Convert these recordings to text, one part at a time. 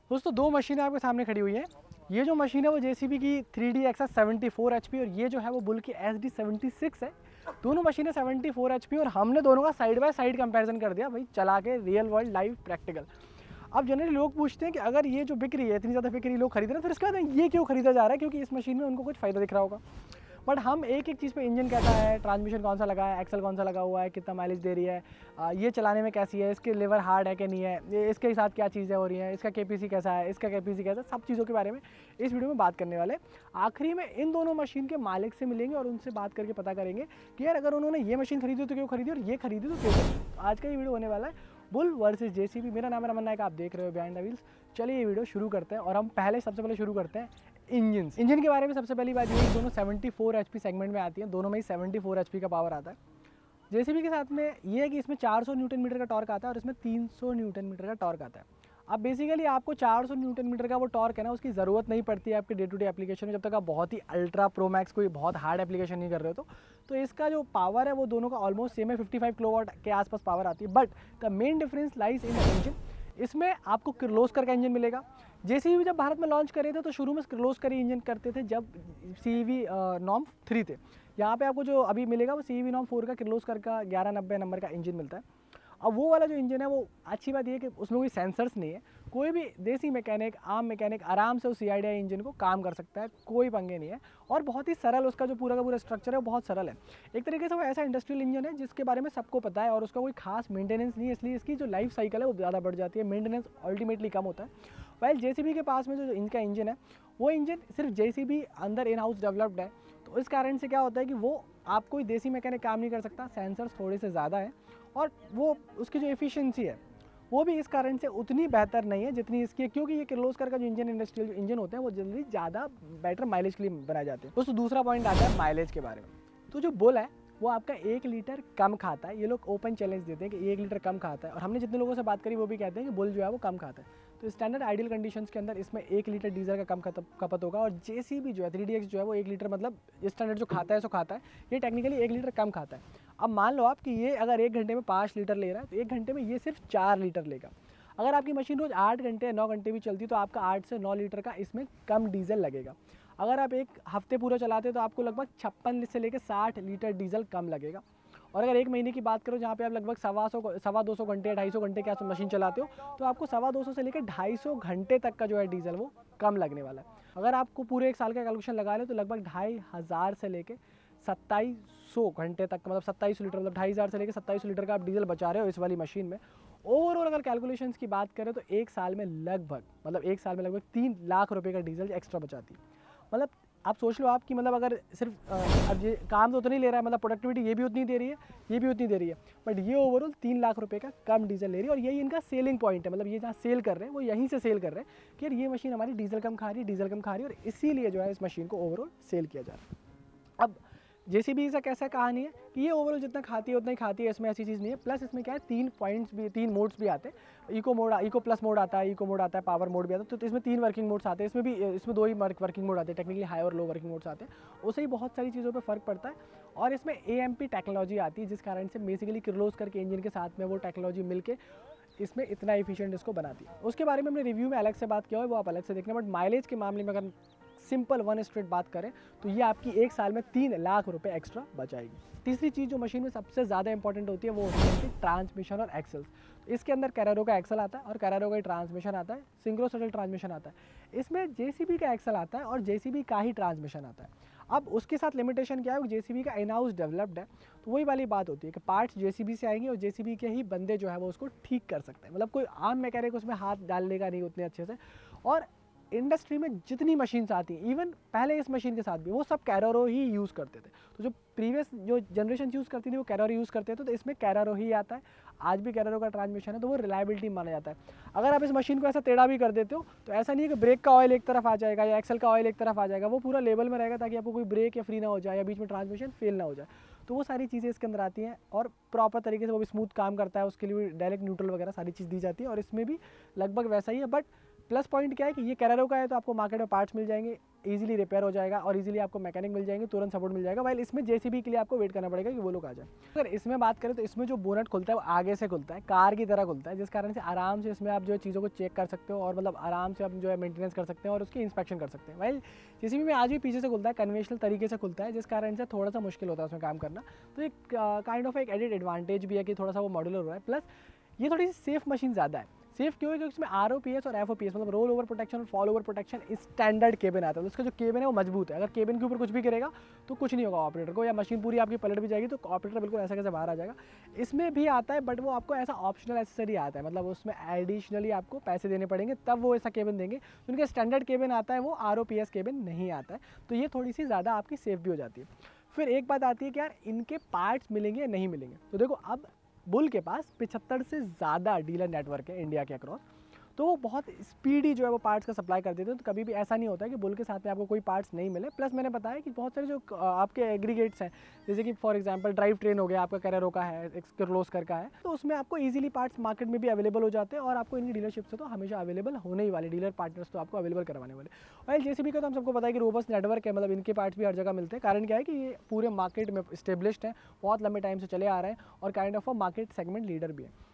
दोस्तों दो मशीनें आपके सामने खड़ी हुई हैं। ये जो मशीन है वो JCB की 3D XS 74 HP और ये जो है वो बुल की SD 76 है। दोनों मशीनें 74 HP और हमने दोनों का साइड बाय साइड कंपैरिजन कर दिया भाई, चला के रियल वर्ल्ड लाइव प्रैक्टिकल। अब जनरली लोग पूछते हैं कि अगर ये जो बिक रही है, इतनी ज़्यादा बिक रही है, लोग खरीद रहे हैं, फिर इसके बाद ये क्यों खरीदा जा रहा है? क्योंकि इस मशीन में उनको कुछ फ़ायदा दिख रहा होगा। बट हम एक एक चीज़ पे, इंजन कैसा है, ट्रांसमिशन कौन सा लगा है, एक्सल कौन सा लगा हुआ है, कितना माइलेज दे रही है, ये चलाने में कैसी है, इसके लीवर हार्ड है कि नहीं है, ये इसके साथ क्या चीज़ें हो रही हैं, इसका KPC कैसा है, इसका KPC कैसा है, सब चीज़ों के बारे में इस वीडियो में बात करने वाले। आखिरी में इन दोनों मशीन के मालिक से मिलेंगे और उनसे बात करके पता करेंगे कि यार अगर उन्होंने ये मशीन खरीदी तो क्यों खरीदी और ये खरीदी तो क्यों खरीदी। आज का ये वीडियो होने वाला है बुल वर्सेस JCB। मेरा नाम है रमन नायक, आप देख रहे हो बिहाइंड द व्हील्स। चलिए ये वीडियो शुरू करते हैं और हम सबसे पहले शुरू करते हैं इंजन के बारे में। सबसे पहली बात ये है, दोनों 74 HP सेगमेंट में आती हैं, दोनों में ही 74 HP का पावर आता है। JCB के साथ में ये है कि इसमें 400 न्यूटन मीटर का टॉर्क आता है और इसमें 300 न्यूटन मीटर का टॉर्क आता है। अब बेसिकली आपको 400 न्यूटन मीटर का वो टॉर्क है ना, उसकी ज़रूरत नहीं पड़ती है आपके डे टू डे एप्लीकेशन में, जब तक आप बहुत ही अल्ट्रा प्रो मैक्स कोई बहुत हार्ड एप्लीकेशन नहीं कर रहे हो तो इसका जो पावर है वो दोनों का ऑलमोस्ट सेम है, 55 किलोवाट के आसपास पावर आती है। But the main difference lies in the engine. इसमें आपको किर्लोस्कर का इंजन मिलेगा। JCB जब भारत में लॉन्च करे थे तो शुरू में किर्लोस्कर ही इंजन करते थे जब CEV नॉर्म 3 थे। यहाँ पे आपको जो अभी मिलेगा वो CEV नॉर्म 4 का किर्लोस्कर का 1190 नंबर का इंजन मिलता है। अब वो वाला जो इंजन है वो अच्छी बात ये है कि उसमें कोई सेंसर्स नहीं है। कोई भी देसी मैकेनिक, आम मैकेनिक आराम से उस CIDI इंजन को काम कर सकता है, कोई पंगे नहीं है। और बहुत ही सरल उसका जो पूरा का पूरा स्ट्रक्चर है वो बहुत सरल है। एक तरीके से वो ऐसा इंडस्ट्रियल इंजन है जिसके बारे में सबको पता है और उसका कोई खास मेंटेनेंस नहीं है, इसलिए इसकी जो लाइफ साइकिल है वो ज़्यादा बढ़ जाती है, मेंटेनेंस अल्टीमेटली कम होता है। वाइल JCB के पास में जो इनका इंजन है वो इंजन सिर्फ JCB अंदर इन हाउस डेवलप्ड है, तो इस कारण से क्या होता है कि वो आप कोई देसी मैकेनिक काम नहीं कर सकता। सेंसर्स थोड़े से ज़्यादा है और वो उसकी जो एफिशिएंसी है वो भी इस कारण से उतनी बेहतर नहीं है जितनी इसकी, क्योंकि ये किर्लोस्कर का जो इंजन, इंडस्ट्रियल इंजन होते हैं वो जनरली ज़्यादा बेटर माइलेज के लिए बनाए जाते हैं। दोस्तों दूसरा पॉइंट आता है माइलेज के बारे में। तो जो बुल है वो आपका 1 लीटर कम खाता है। ये लोग ओपन चैलेंज देते हैं कि 1 लीटर कम खाता है और हमने जितने लोगों से बात करी वो भी कहते हैं कि बुल जो है वो कम खाता है। तो स्टैंडर्ड आइडियल कंडीशंस के अंदर इसमें 1 लीटर डीजल का कम खपत होगा और JCB जो है 3DX जो है वो 1 लीटर, मतलब स्टैंडर्ड जो खाता है सो खाता है, ये टेक्निकली 1 लीटर कम खाता है। अब मान लो आप कि ये अगर 1 घंटे में 5 लीटर ले रहा है तो 1 घंटे में ये सिर्फ 4 लीटर लेगा। अगर आपकी मशीन रोज़ 8 घंटे 9 घंटे भी चलती तो आपका 8 से 9 लीटर का इसमें कम डीजल लगेगा। अगर आप एक हफ्ते पूरा चलाते तो आपको लगभग 56 से लेकर 60 लीटर डीजल कम लगेगा। और अगर 1 महीने की बात करो जहाँ पे आप लगभग 250 घंटे 250 घंटे के आसपास मशीन चलाते हो तो आपको 250 से लेकर 250 घंटे तक का जो है डीजल वो कम लगने वाला है। अगर आपको पूरे 1 साल का कैलकुलेशन लगा ले तो लगभग 2500 से लेकर 2700 घंटे तक, मतलब 27 लीटर, मतलब 2500 से लेकर 2700 लीटर का आप डीजल बचा रहे हो इस वाली मशीन में। ओवरऑल अगर कैलकुलेशंस की बात करें तो 1 साल में लगभग 3 लाख रुपए का डीजल एक्स्ट्रा बचाती है। मतलब आप सोच लो आपकी, मतलब अगर सिर्फ अब ये काम तो उतना ही ले रहा है, मतलब प्रोडक्टिविटी ये भी उतनी दे रही है, ये भी उतनी दे रही है, बट ये ओवरऑल 3 लाख रुपए का कम डीजल ले रही है। और यही इनका सेलिंग पॉइंट है, मतलब ये जहाँ सेल कर रहे हैं वो यहीं से सेल कर रहे हैं कि यार ये मशीन हमारी डीजल कम खा रही है और इसीलिए जो है इस मशीन को ओवरऑल सेल किया जा रहा है। अब JCB का कैसा कहानी है कि ये ओवरऑल जितना खाती है उतना ही खाती है, इसमें ऐसी चीज़ नहीं है। प्लस इसमें क्या है, 3 मोड्स भी आते हैं। इको प्लस मोड आता है, पावर मोड भी आता है। तो इसमें 3 वर्किंग मोड्स आते हैं। इसमें 2 ही वर्किंग मोड आते हैं, टेक्निकली हाई और लो वर्किंग मोड्स आते हैं। उससे ही बहुत सारी चीज़ों पर फ़र्क पड़ता है। और इसमें AMP टेक्नोलॉजी आती है जिस कारण से बेसिकली किर्लोस्कर के इंजन के साथ में वो टेक्नोलॉजी मिलके इसमें इतना एफिशिएंट इसको बनाती है। उसके बारे में हमने रिव्यू में अलग से बात किया है, वो आप अलग से देखना। बट माइलेज के मामले में अगर सिंपल वन स्ट्रेट बात करें तो ये आपकी एक साल में 3 लाख रुपए एक्स्ट्रा बचाएगी। तीसरी चीज़ जो मशीन में सबसे ज़्यादा इंपॉर्टेंट होती है वो होती है ट्रांसमिशन और एक्सेल्स। इसके अंदर कैरेरो का एक्सल आता है और कैरेरो का ट्रांसमिशन आता है, सिंक्रो शटल ट्रांसमिशन आता है। इसमें जेसीबी का एक्सल आता है और जेसीबी का ही ट्रांसमिशन आता है। अब उसके साथ लिमिटेशन क्या है, वो जेसीबी का इन हाउस डेवलप्ड है, तो वही वाली बात होती है कि पार्ट्स जेसीबी से आएंगे और जेसीबी के ही बंदे जो है वो उसको ठीक कर सकते हैं। मतलब कोई आम मैकेनिक उसमें हाथ डालने का नहीं उतने अच्छे से। और इंडस्ट्री में जितनी मशीन्स आती हैं, इवन पहले इस मशीन के साथ भी, वो सब कैरेरो ही यूज़ करते थे। तो जो प्रीवियस जो जनरेशन यूज़ करती थी वो कैरेरो यूज़ करते थे, तो इसमें कैरेरो ही आता है। आज भी कैरेरो का ट्रांसमिशन है, तो वो रिलायबिलिटी माना जाता है। अगर आप इस मशीन को ऐसा टेढ़ा भी कर देते हो तो ऐसा नहीं है कि ब्रेक का ऑयल एक तरफ आ जाएगा या एक्सल का ऑयल एक तरफ आ जाएगा, वो पूरा लेवल में रहेगा ताकि आपको कोई ब्रेक या फ्री ना हो जाए या बीच में ट्रांसमिशन फेल ना हो जाए। तो वो सारी चीज़ें इसके अंदर आती हैं और प्रॉपर तरीके से वो भी स्मूथ काम करता है, उसके लिए डायरेक्ट न्यूट्रल वगैरह सारी चीज़ दी जाती है और इसमें भी लगभग वैसा ही है। बट प्लस पॉइंट क्या है कि ये कैरेरो का है तो आपको मार्केट में पार्ट्स मिल जाएंगे, इजीली रिपेयर हो जाएगा और इजीली आपको मैकेनिक मिल जाएंगे, तुरंत सपोर्ट मिल जाएगा। वाइल इसमें जेसीबी के लिए आपको वेट करना पड़ेगा कि वो लोग आ जाए। अगर इसमें बात करें तो इसमें जो बोनट खुलता है वो आगे से खुलता है, कार की तरह खुलता है, जिस कारण से आराम से इसमें आप जो है चीज़ों को चेक कर सकते हो और मतलब आराम से आप जो है मेंटेनेंस कर सकते हैं और उसकी इंस्पेक्शन कर सकते हैं। वाइल जेसीबी में आज भी पीछे से खुलता है, कन्वेंशनल तरीके से खुलता है, जिस कारण से थोड़ा सा मुश्किल होता है उसमें काम करना। तो एक काइंड ऑफ एक एडेड एडवांटेज भी है कि थोड़ा सा वो मॉड्यूलर हो रहा है। प्लस ये थोड़ी सी सेफ मशीन ज़्यादा है। सेफ क्यों है, क्योंकि इसमें ROPS और FOPS मतलब रोल ओवर प्रोटेक्शन और fall over protection standard cabin आता है। तो उसका जो केबिन है वो मजबूत है, अगर केबिन के ऊपर कुछ भी गिरेगा तो कुछ नहीं होगा ऑपरेटर को, या मशीन पूरी आपकी पलट भी जाएगी तो ऑपरेटर बिल्कुल ऐसा कैसे बाहर आ जाएगा। इसमें भी आता है बट वो आपको ऐसा ऑप्शनल एसेसरी आता है, मतलब उसमें एडिशनली आपको पैसे देने पड़ेंगे तब वो ऐसा केबिन देंगे। उनका स्टैंडर्ड केबिन आता है वो ROPS केबिन नहीं आता है, तो ये थोड़ी सी ज़्यादा आपकी सेफ भी हो जाती है। फिर एक बात आती है कि यार इनके पार्ट्स मिलेंगे या नहीं मिलेंगे। तो देखो अब बुल के पास 75 से ज़्यादा डीलर नेटवर्क है इंडिया के अक्रॉस, तो वो बहुत स्पीडी जो है वो पार्ट्स का सप्लाई कर देते हैं। तो कभी भी ऐसा नहीं होता है कि बुल के साथ में आपको कोई पार्ट्स नहीं मिले। प्लस मैंने बताया कि बहुत सारे जो आपके एग्रीगेट्स हैं, जैसे कि फॉर एग्जांपल ड्राइव ट्रेन हो गया, आपका कैरेरो का है, किर्लोस्कर का है, तो उसमें आपको इजीली पार्ट्स मार्केट में भी अवेलेबल हो जाते हैं और आपको इनकी डीलरशिप से तो हमेशा अवेलेबल होने ही वाले, डीलर पार्टनर्स तो आपको अवेलेबल करवाने वाले। और जेसीबी का तो हम सबको पता है कि रोबस्ट नेटवर्क है, मतलब इनके पार्ट्स भी हर जगह मिलते हैं। कारण क्या है कि ये पूरे मार्केट में स्टेब्लिश्ड हैं, बहुत लंबे टाइम से चले आ रहे हैं और kind of a market segment leader भी है।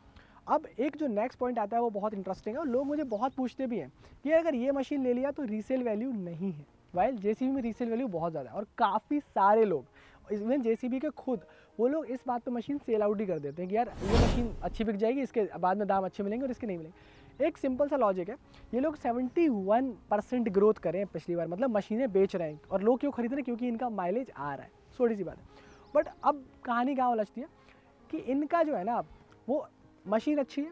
अब एक जो नेक्स्ट पॉइंट आता है वो बहुत इंटरेस्टिंग है और लोग मुझे बहुत पूछते भी हैं कि अगर ये मशीन ले लिया तो रीसेल वैल्यू नहीं है। वाइल जेसीबी में रीसेल वैल्यू बहुत ज़्यादा है और काफ़ी सारे लोग इवन जेसीबी के खुद वो लोग इस बात पे मशीन सेल आउट ही कर देते हैं कि यार ये मशीन अच्छी बिक जाएगी, इसके बाद में दाम अच्छे मिलेंगे और इसके नहीं मिलेंगे। एक सिंपल सा लॉजिक है, ये लोग 71% ग्रोथ करें पिछली बार, मतलब मशीनें बेच रहे हैं और लोग क्यों खरीद रहे हैं, क्योंकि इनका माइलेज आ रहा है, छोटी सी बात है। बट अब कहानी कहाँ उलझती है कि इनका जो है ना वो मशीन अच्छी है,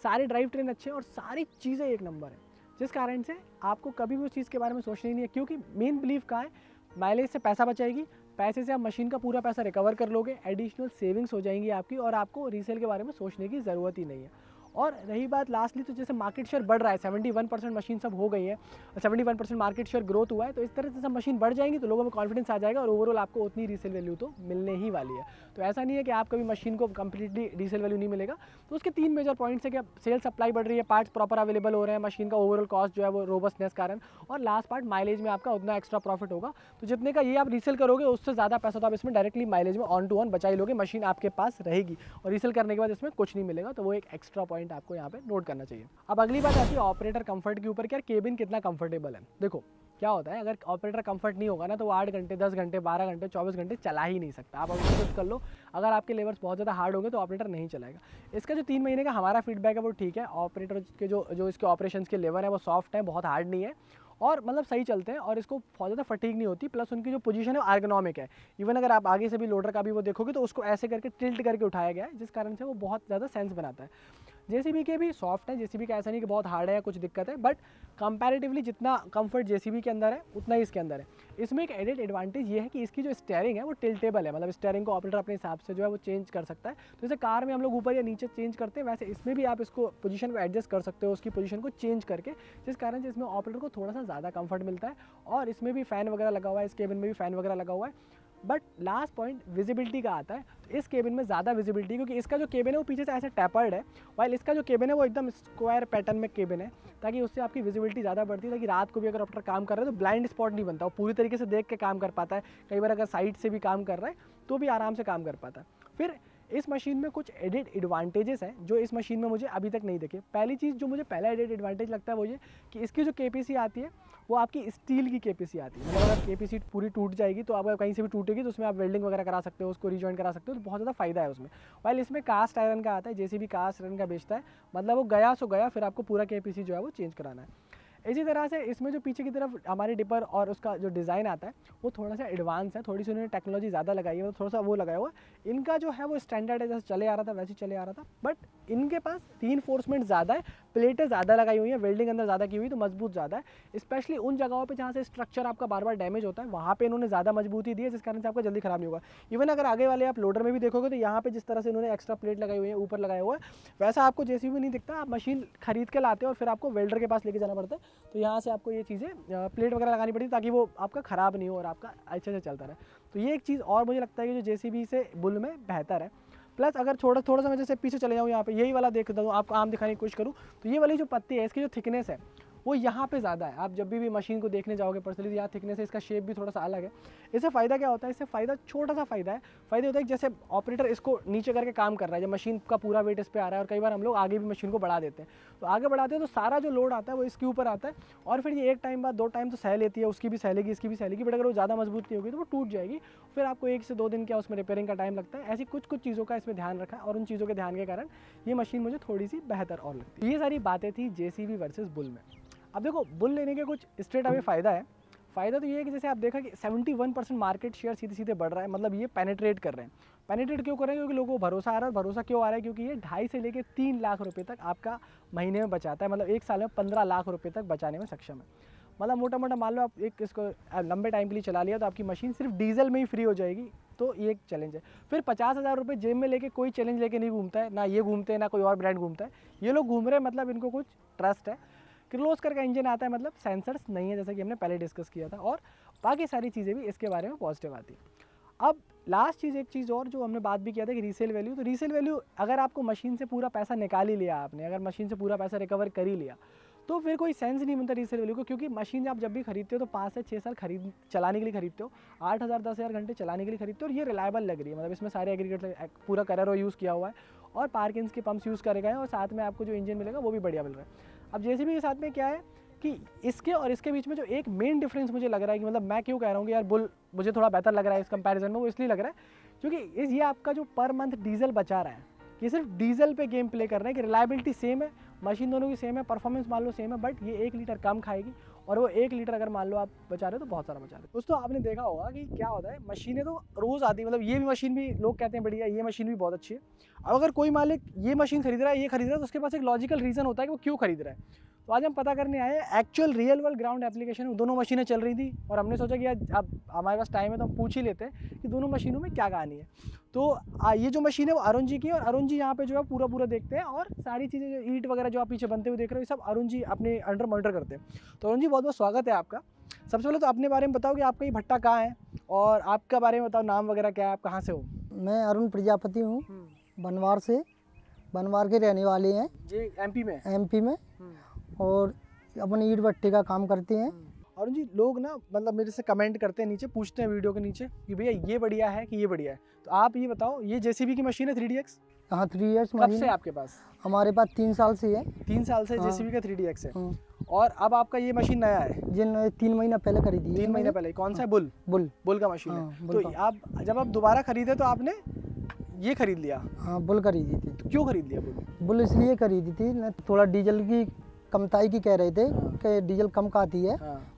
सारे ड्राइव ट्रेन अच्छे हैं और सारी चीज़ें एक नंबर है, जिस कारण से आपको कभी भी उस चीज़ के बारे में सोचना ही नहीं है। क्योंकि मेन बिलीव कहाँ है, माइलेज से पैसा बचाएगी, पैसे से आप मशीन का पूरा पैसा रिकवर कर लोगे, एडिशनल सेविंग्स हो जाएंगी आपकी और आपको रीसेल के बारे में सोचने की ज़रूरत ही नहीं है। और रही बात लास्टली, तो जैसे मार्केट शेयर बढ़ रहा है, 71% मशीन सब हो गई है, 71% मार्केट शेयर ग्रोथ हुआ है, तो इस तरह से सब मशीन बढ़ जाएंगी तो लोगों में कॉन्फिडेंस आ जाएगा और ओवरऑल आपको उतनी रीसेल वैल्यू तो मिलने ही वाली है। तो ऐसा नहीं है कि आप कभी मशीन को कंप्लीटली रीसेल वैल्यू नहीं मिलेगा। तो उसके 3 मेजर पॉइंट्स है कि सेल सप्लाई बढ़ रही है, पार्ट्स प्रॉपर अवेलेबल हो रहे हैं, मशीन का ओवरऑल कॉस्ट जो है वो रोबस्टनेस कारण, और लास्ट पार्ट माइलेज में आपका उतना एक्स्ट्रा प्रॉफिट होगा। तो जितने का ये आप रीसेल करोगे उससे ज़्यादा पैसा तो आप इसमें डायरेक्टली माइलेज में ऑन टू ऑन बचा ही लोगे, मशीन आपके पास रहेगी और रीसेल करने के बाद इसमें कुछ नहीं मिलेगा। तो वो एक एक्स्ट्रा पॉइंट आपको यहाँ पे नोट करना चाहिए। अब अगली बात आती है ऑपरेटर कंफर्ट के ऊपर कि यार केबिन कितना कंफर्टेबल है। देखो क्या होता है, अगर ऑपरेटर कंफर्ट नहीं होगा ना तो वो 8 घंटे 10 घंटे 12 घंटे 24 घंटे चला ही नहीं सकता। आप अगर कर लो, अगर आपके लेवर्स बहुत ज़्यादा हार्ड होंगे तो ऑपरेटर नहीं चलाएगा। इसका जो 3 महीने का हमारा फीडबैक है वो ठीक है, ऑपरेटर के जो इसके ऑपरेशन के लेवर है वो सॉफ्ट है, बहुत हार्ड नहीं है और मतलब सही चलते हैं और इसको बहुत ज़्यादा फटीग नहीं होती। प्लस उनकी जो पोजीशन है वो एर्गोनॉमिक है। इवन अगर आप आगे से भी लोडर का भी वो देखोगे तो उसको ऐसे करके टिल्ट करके उठाया गया है, जिस कारण से वो बहुत ज़्यादा सेंस बनाता है। जेसीबी के भी सॉफ्ट है, जेसीबी का ऐसा नहीं कि बहुत हार्ड है या कुछ दिक्कत है, बट कंपैरेटिवली जितना कंफर्ट जेसीबी के अंदर है उतना ही इसके अंदर है। इसमें एक एडेड एडवांटेज ये है कि इसकी जो स्टीयरिंग है वो टिल्टेबल है, मतलब स्टीयरिंग को ऑपरेटर अपने हिसाब से जो है वो चेंज कर सकता है। तो जैसे कार में हम लोग ऊपर या नीचे चेंज करते हैं, वैसे इसमें भी आप इसको पोजीशन को एडजस्ट कर सकते हो, उसकी पोजीशन को चेंज करके, जिस कारण से इसमें ऑपरेटर को थोड़ा सा ज़्यादा कंफर्ट मिलता है। और इसमें भी फ़ैन वगैरह लगा हुआ है, इस केबिन में भी फ़ैन वगैरह लगा हुआ है। बट लास्ट पॉइंट विजिबिलिटी का आता है, तो इस केबिन में ज़्यादा विजिबिलिटी, क्योंकि इसका जो केबिन है वो पीछे से ऐसे टैपर्ड है, वाइल इसका जो केबिन है वो एकदम स्क्वायर पैटर्न में केबिन है, ताकि उससे आपकी विजिबिलिटी ज़्यादा बढ़ती है, ताकि रात को भी अगर ऑपरेटर काम कर रहा है तो ब्लाइंड स्पॉट नहीं बनता, वो पूरी तरीके से देख के काम कर पाता है। कई बार अगर साइड से भी काम कर रहा है तो भी आराम से काम कर पाता है। फिर इस मशीन में कुछ एडेड एडवांटेजेस हैं जो इस मशीन में मुझे अभी तक नहीं दिखे। पहली चीज़ जो मुझे पहला एडेड एडवांटेज लगता है वो ये कि इसकी जो केपीसी आती है वो आपकी स्टील की केपीसी आती है। मतलब अगर केपीसी पूरी टूट जाएगी तो आपका कहीं से भी टूटेगी तो उसमें आप वेल्डिंग वगैरह करा सकते हो, उसको रिजॉइन करा सकते हो, तो बहुत ज़्यादा फायदा है उसमें। वाइल इसमें कास्ट आयरन का आता है, जेसीबी कास्ट आयरन का बेचता है, मतलब वो गया सो गया, फिर आपको पूरा केपीसी जो है वो चेंज कराना है। इसी तरह से इसमें जो पीछे की तरफ हमारे डिपर और उसका जो डिज़ाइन आता है वो थोड़ा सा एडवांस है, थोड़ी सी उन्होंने टेक्नोलॉजी ज़्यादा लगाई है, थोड़ा सा वो लगाया हुआ है। इनका जो है वो स्टैंडर्ड है, जैसे चले आ रहा था वैसे चले आ रहा था, बट इनके पास रीइंफोर्समेंट ज़्यादा है, प्लेटें ज़्यादा लगाई हुई हैं, वेल्डिंग अंदर ज़्यादा की हुई, तो मजबूत ज़्यादा है। स्पेशली उन जगहों पे जहाँ से स्ट्रक्चर आपका बार बार डैमेज होता है वहाँ पे इन्होंने ज़्यादा मजबूती दी है, जिस कारण से आपका जल्दी खराब नहीं होगा। इवन अगर आगे वाले आप लोडर में भी देखोगे तो यहाँ पे जिस तरह से इन्होंने एक्स्ट्रा प्लेट लगाई हुई है, ऊपर लगाया हुआ है, वैसा आपको जेसीबी नहीं दिखता। आप मशीन खरीद के लाते हो और फिर आपको वेल्डर के पास लेके जाना पड़ता है, तो यहाँ से आपको ये चीज़ें प्लेट वगैरह लगानी पड़ती ताकि वो आपका ख़राब नहीं हो और आपका अच्छे से चलता रहे। तो ये एक चीज़ और मुझे लगता है कि जो जेसीबी से बुल में बेहतर है। प्लस अगर थोड़ा सा मैं जैसे पीछे चले जाऊँ, यहाँ पे यही वाला देखता हूँ, आपको आम दिखाने की कोशिश करूँ तो ये वाली जो पत्ती है इसकी जो थिकनेस है वो यहाँ पे ज़्यादा है। आप जब भी मशीन को देखने जाओगे पर्सनली, यहाँ थिकनेस है, इसका शेप भी थोड़ा सा अलग है। इससे फ़ायदा क्या होता है, इससे फ़ायदा छोटा सा फ़ायदा है। फ़ायदा होता है कि जैसे ऑपरेटर इसको नीचे करके काम कर रहा है, जब मशीन का पूरा वेट इस पर आ रहा है, और कई बार हम लोग आगे भी मशीन को बढ़ा देते हैं, तो आगे बढ़ाते हैं तो सारा जो लोड आता है वो इसके ऊपर आता है, और फिर ये एक टाइम बाद 2 टाइम तो सह लेती है, उसकी भी सह लेगी, इसकी भी सह लेगी, बट अगर वो ज़्यादा मजबूत नहीं होगी तो वो टूट जाएगी, फिर आपको 1 से 2 दिन क्या उसमें रिपेयरिंग का टाइम लगता है। ऐसी कुछ चीज़ों का इसमें ध्यान रखा है, और उन चीज़ों के ध्यान के कारण ये मशीन मुझे थोड़ी सी बेहतर और लगती है। ये सारी बातें थी जेसीबी वर्सेस बुल में। अब देखो, बुल लेने के कुछ स्ट्रेट अवे फ़ायदा है। फ़ायदा तो ये है कि जैसे आप देखा कि 71% मार्केट शेयर सीधे सीधे बढ़ रहा है, मतलब ये पेनिट्रेट कर रहे हैं। पेनिट्रेट क्यों कर रहे हैं? क्योंकि लोगों को भरोसा आ रहा है। भरोसा क्यों आ रहा है? क्योंकि ये 2.5 से लेकर 3 लाख रुपए तक आपका महीने में बचाता है, मतलब 1 साल में 15 लाख रुपए तक बचाने में सक्षम है। मतलब मोटा मोटा मान लो आप एक इसको लंबे टाइम के लिए चला लिया तो आपकी मशीन सिर्फ डीजल में ही फ्री हो जाएगी, तो ये एक चैलेंज है। फिर 50,000 रुपये जेब में लेके कोई चैलेंज लेके नहीं घूमता है, ना ये घूमते हैं ना कोई और ब्रांड घूमता है। ये लोग घूम रहे हैं, मतलब इनको कुछ ट्रस्ट है। किर्लोस्कर का इंजन आता है, मतलब सेंसर्स नहीं है, जैसा कि हमने पहले डिस्कस किया था, और बाकी सारी चीज़ें भी इसके बारे में पॉजिटिव आती है। अब लास्ट चीज़, एक चीज़ और जो हमने बात भी किया था कि रीसेल वैल्यू, तो रीसेल वैल्यू अगर आपको मशीन से पूरा पैसा निकाल ही लिया आपने, अगर मशीन से पूरा पैसा रिकवर कर ही लिया, तो फिर कोई सेंस नहीं बनता रीसेल वैल्यू को, क्योंकि मशीन आप जब भी खरीदते हो तो 5 से 6 साल चलाने के लिए खरीदते हो, 8,000 10,000 घंटे चलाने के लिए खरीदते हो, और ये रिलायबल लग रही है। मतलब इसमें सारे एग्रीगेट पूरा कलर यूज़ किया हुआ है, और पार्किंस के पंप्स यूज़ करे गए हैं, और साथ में आपको जो इंजन मिलेगा वो भी बढ़िया मिल रहा है। अब जेसीबी के साथ में क्या है कि इसके और इसके बीच में जो एक मेन डिफरेंस मुझे लग रहा है, कि मतलब मैं क्यों कह रहा हूँ कि यार बुल मुझे थोड़ा बेहतर लग रहा है इस कंपैरिजन में, वो इसलिए लग रहा है क्योंकि ये आपका जो पर मंथ डीजल बचा रहा है, ये सिर्फ डीजल पे गेम प्ले कर रहे हैं कि रिलायबिलिटी सेम है, मशीन दोनों की सेम है, परफॉर्मेंस मान लो सेम है, बट ये 1 लीटर कम खाएगी, और वो 1 लीटर अगर मान लो आप बचा रहे हो तो बहुत सारा बचा रहे हो। दोस्तों, आपने देखा होगा कि क्या होता है, मशीनें तो रोज़ आती है, मतलब ये भी मशीन भी लोग कहते हैं बढ़िया, ये मशीन भी बहुत अच्छी है। अब अगर कोई मालिक ये मशीन खरीद रहा है, ये खरीद रहा है, तो उसके पास एक लॉजिकल रीज़न होता है कि वो क्यों खरीद रहा है। तो आज हम पता करने आए actual real world ground application में दोनों मशीनें चल रही थी, और हमने सोचा कि अब हमारे पास टाइम है तो हम पूछ ही लेते हैं कि दोनों मशीनों में क्या कहानी है। तो ये जो मशीन है वो अरुण जी की है, और अरुण जी यहाँ पे जो है पूरा देखते हैं, और सारी चीज़ें जो ईंट वगैरह जो आप पीछे बनते हुए देख रहे हो, ये सब अरुण जी अपने अंडर मॉनिटर करते हैं। तो अरुण जी, बहुत बहुत स्वागत है आपका। सबसे पहले तो अपने बारे में बताओ कि आपका ये भट्टा कहाँ है, और आपका बारे में बताओ, नाम वगैरह क्या है, आप कहाँ से हो? मैं अरुण प्रजापति हूँ, बनवार से, बनवार के रहने वाले हैं। ये एमपी में? एमपी में, और अपने ईंट भट्टे का काम करते हैं। अरुण जी, लोग ना मतलब मेरे से कमेंट करते हैं नीचे, पूछते हैं वीडियो के नीचे कि भैया ये बढ़िया है कि ये बढ़िया है, तो आप ये बताओ, ये जेसीबी की मशीन है 3DX? हाँ, 3DX कब से आपके पास? हमारे पास 3 साल से है। 3 साल से जेसीबी का 3DX है, और अब आपका ये मशीन नया है? जिन 3 महीना पहले खरीदी है। 3 महीने पहले। कौन सा है? बुल का मशीन है। तो आप जब आप दोबारा खरीदे तो आपने ये खरीद लिया? हाँ, बुल खरीदी थी। तो क्यों खरीद लिया बुल? इसलिए खरीदी थी ना, थोड़ा डीजल की कमताई की कह रहे थे कि डीजल कम खाती है,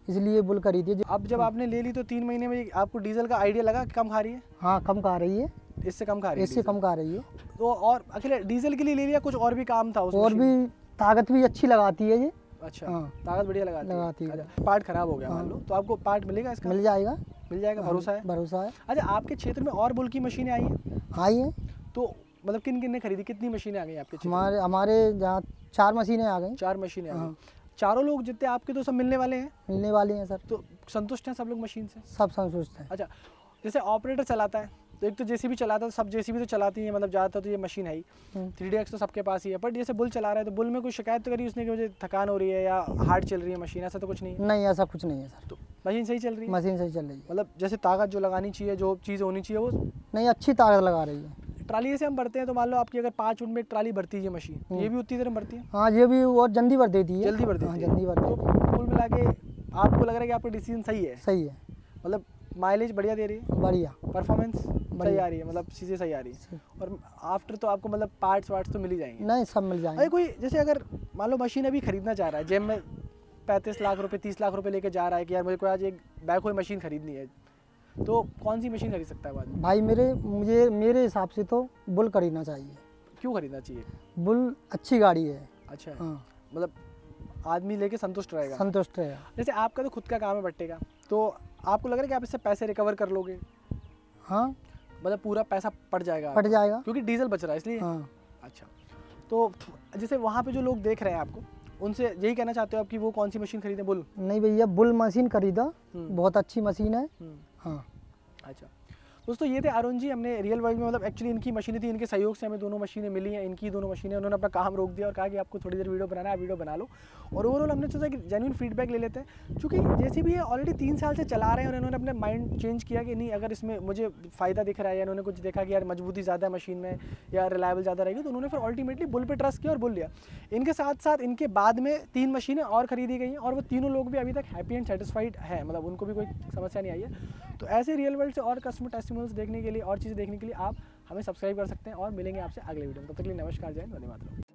इसलिए बुल खरीदी। अब जब आपने ले ली तो 3 महीने में आपको डीजल का आइडिया लगा कि कम खा रही है? हाँ, कम खा रही है। इससे कम खा रही है? इससे कम खा रही है। तो और अकेले डीजल के लिए ले लिया, कुछ और भी काम था उसमें? और भी ताकत भी अच्छी लगाती है ये। अच्छा, ताकत बढ़िया लगाती है। अच्छा, पार्ट खराब हो गया मान लो, तो आपको पार्ट मिलेगा इसका? मिल जाएगा। भरोसा है? भरोसा है। अच्छा, आपके क्षेत्र में और बुल की मशीनें आई हैं? आई हैं। तो मतलब किन किन ने खरीदी, कितनी मशीनें आ गई आपके? हमारे जहाँ 4 मशीनें आ गई। 4 मशीनें आ गई। चारों लोग जितने आपके तो सब मिलने वाले हैं? मिलने वाले हैं सर। तो संतुष्ट हैं सब लोग मशीन से? सब संतुष्ट हैं। अच्छा, जैसे ऑपरेटर चलाता है तो एक तो जेसीबी चलाता है, सब जेसीबी तो चलाती है, मतलब ज़्यादातर तो ये मशीन है ही। 3DX तो सबके पास ही है, बट जैसे बुल चला रहा है तो बुल में कोई शिकायत तो करी उसने कि मुझे थकान हो रही है या हार्ड चल रही है मशीन, ऐसा तो कुछ नहीं है? नहीं, ऐसा कुछ नहीं है सर। तो मशीन सही चल रही है? मशीन सही चल रही है। मतलब जैसे ताकत जो लगानी चाहिए, जो चीज़ होनी चाहिए वो? नहीं, अच्छी ताकत लगा रही है। ट्राली से हम भरते हैं तो मान लो आपकी अगर 5 मिनट में एक ट्राली भरती है ये मशीन, तो ये भी उतनी देर में भरती है? हाँ ये भी और जल्दी भर देती है। जल्दी भर देती हाँ, है। जल्दी भर तो देती है। कुल मिला के आपको लग रहा है कि आपका डिसीजन सही है? सही है। मतलब माइलेज बढ़िया दे रही है, बढ़िया, परफॉर्मेंस सही आ रही है, मतलब चीज़ें सही आ रही है, और आफ्टर तो आपको मतलब पार्ट्स वार्ट्स तो मिल ही जाएंगे? नहीं, सब मिल अरे जाएंगे। कोई जैसे अगर मान लो मशीन अभी खरीदना चाह रहा है, जेब में 35 लाख रुपए 30 लाख रुपए लेके जा रहा है कि यार मुझे कोई आज एक बैकहो मशीन खरीदनी है, तो कौन सी मशीन खरीद सकता है बाद में? भाई मेरे हिसाब से तो बुल खरीदना चाहिए। क्यों खरीदना चाहिए? बुल अच्छी गाड़ी है। अच्छा, हाँ, मतलब आदमी लेके संतुष्ट रहेगा। संतुष्ट रहेगा। जैसे आपका तो खुद का काम है भट्टे का, तो आपको लग रहा है कि आप इससे पैसे रिकवर कर लोगे? हाँ, मतलब पूरा पैसा पड़ जाएगा पड़ जाएगा। क्योंकि डीजल बच रहा है इसलिए? हाँ, अच्छा, तो जैसे वहाँ पे जो लोग देख रहे हैं आपको, उनसे यही कहना चाहते हो आप कि वो कौन सी मशीन खरीदें? बुल? नहीं भैया, बुल मशीन खरीदो, बहुत अच्छी मशीन है। हम्म, हाँ। अच्छा दोस्तों, ये थे अरुण जी। हमने रियल वर्ल्ड में मतलब एक्चुअली इनकी मशीनें थी, इनके सहयोग से हमें दोनों मशीनें मिली हैं, इनकी दोनों मशीनें। उन्होंने अपना काम रोक दिया और कहा कि आपको थोड़ी देर वीडियो बनाना है, आप वीडियो बना लो। और ओवरऑल हमने सोचा कि जेन्युइन फीडबैक ले लेते हैं, क्योंकि जैसे भी ये ऑलरेडी 3 साल से चला रहे हैं और इन्होंने अपने माइंड चेंज किया कि नहीं, अगर इसमें मुझे फ़ायदा दिख रहा है या इन्होंने कुछ देखा कि यार मजबूती ज़्यादा है मशीन में या रिलायबल ज़्यादा रहेगी, तो उन्होंने फिर अल्टीमेटली बुल पे ट्रस्ट किया और बुल लिया। इनके साथ साथ इनके बाद में 3 मशीनें और खरीदी गई हैं और वो तीनों लोग भी अभी तक हैप्पी एंड सेटिस्फाइड हैं, मतलब उनको भी कोई समस्या नहीं आई है। तो ऐसे रियल वर्ल्ड से और कस्टमर टेस्टिमोनियल्स देखने के लिए और चीज़ें देखने के लिए आप हमें सब्सक्राइब कर सकते हैं और मिलेंगे आपसे अगले वीडियो में। तब तक के लिए नमस्कार, जय हिंद, वंदे मातरम।